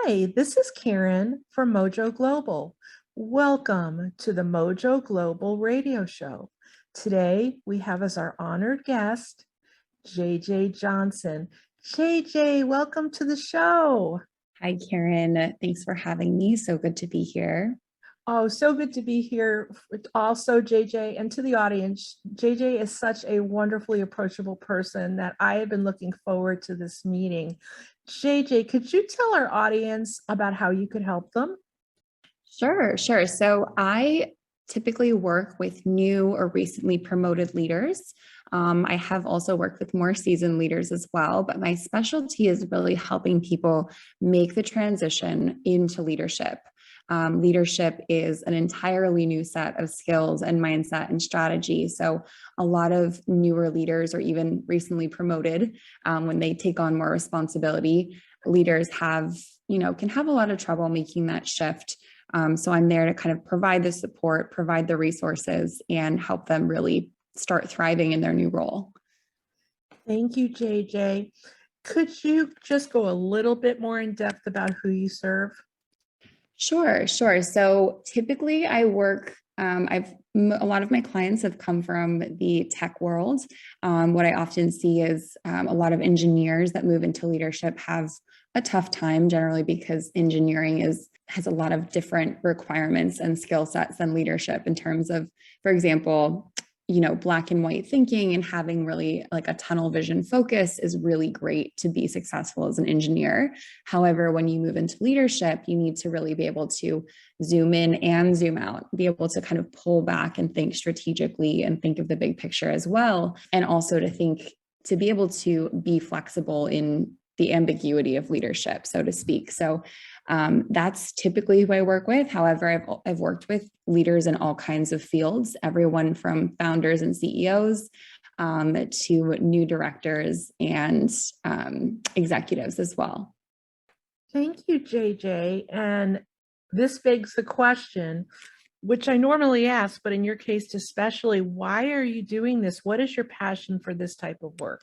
Hi, this is Karen from Mojo Global. Welcome to the Mojo Global Radio Show. Today we have as our honored guest, JJ Johnson. JJ, welcome to the show. Hi, Karen. Thanks for having me. So good to be here. Oh, so good to be here. Also, JJ, and to the audience, JJ is such a wonderfully approachable person that I have been looking forward to this meeting. JJ, could you tell our audience about how you could help them? Sure. So I typically work with new or recently promoted leaders. I have also worked with more seasoned leaders as well, but my specialty is really helping people make the transition into leadership. Leadership is an entirely new set of skills and mindset and strategy. So a lot of newer leaders or even recently promoted, when they take on more responsibility, leaders can have a lot of trouble making that shift. So I'm there to kind of provide the support, provide the resources, and help them really start thriving in their new role. Thank you, JJ. Could you just go a little bit more in depth about who you serve? Sure. So typically I work, a lot of my clients have come from the tech world. What I often see is a lot of engineers that move into leadership have a tough time generally because engineering has a lot of different requirements and skill sets than leadership in terms of, for example, black and white thinking and having really like a tunnel vision focus is really great to be successful as an engineer. However, when you move into leadership, you need to really be able to zoom in and zoom out, be able to kind of pull back and think strategically and think of the big picture as well. And also to be able to be flexible in the ambiguity of leadership, so to speak. So that's typically who I work with. However, I've worked with leaders in all kinds of fields, everyone from founders and CEOs to new directors and executives as well. Thank you, JJ. And this begs the question, which I normally ask, but in your case especially, why are you doing this? What is your passion for this type of work?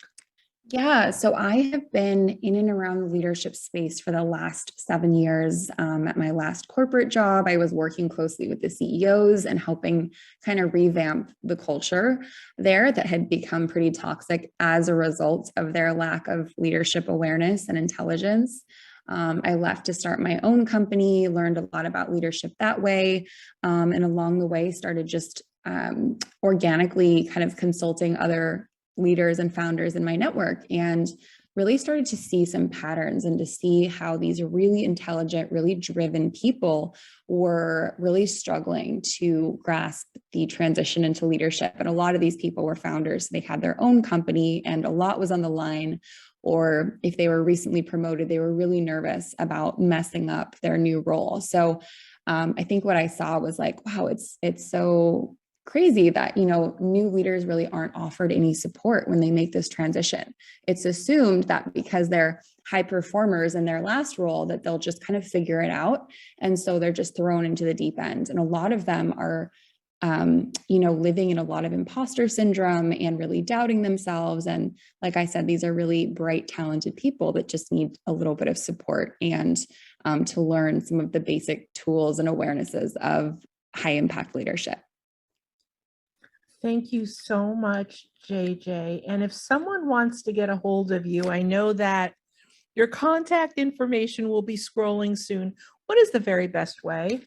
Yeah, so I have been in and around the leadership space for the last 7 years. At my last corporate job, I was working closely with the CEOs and helping kind of revamp the culture there that had become pretty toxic as a result of their lack of leadership awareness and intelligence. I left to start my own company, learned a lot about leadership that way, and along the way started just organically kind of consulting other leaders and founders in my network and really started to see some patterns and to see how these really intelligent, really driven people were really struggling to grasp the transition into leadership. And a lot of these people were founders. They had their own company and a lot was on the line. Or if they were recently promoted, they were really nervous about messing up their new role. So I think what I saw was like, wow, it's so crazy that new leaders really aren't offered any support when they make this transition. It's assumed that because they're high performers in their last role that they'll just kind of figure it out, and so they're just thrown into the deep end. And a lot of them are living in a lot of imposter syndrome and really doubting themselves. And like I said, these are really bright, talented people that just need a little bit of support and to learn some of the basic tools and awarenesses of high impact leadership. Thank you so much, JJ. And if someone wants to get a hold of you, I know that your contact information will be scrolling soon. What is the very best way?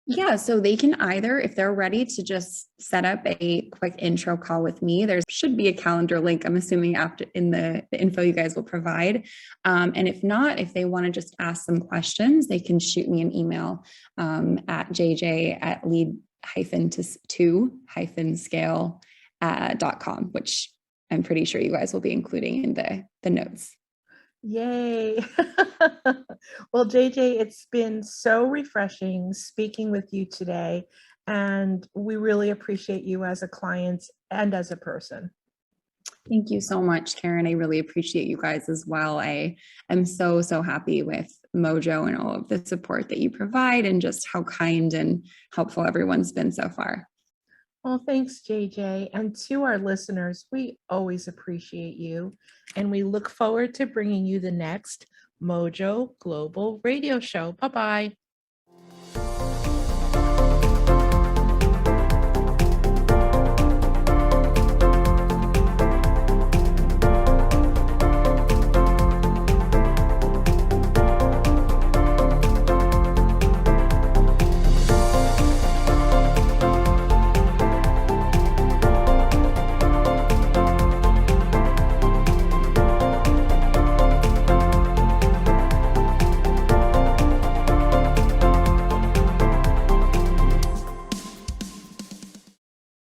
Yeah, so they can either, if they're ready to just set up a quick intro call with me, there should be a calendar link, I'm assuming after in the info you guys will provide. And if not, if they want to just ask some questions, they can shoot me an email at jj@lead-to-scale.com, which I'm pretty sure you guys will be including in the notes. Yay. Well, JJ, it's been so refreshing speaking with you today, and we really appreciate you as a client and as a person. Thank you so much, Karen. I really appreciate you guys as well. I am so happy with Mojo and all of the support that you provide and just how kind and helpful everyone's been so far. Well, thanks, JJ. And to our listeners, we always appreciate you, and we look forward to bringing you the next Mojo Global Radio Show. Bye-bye.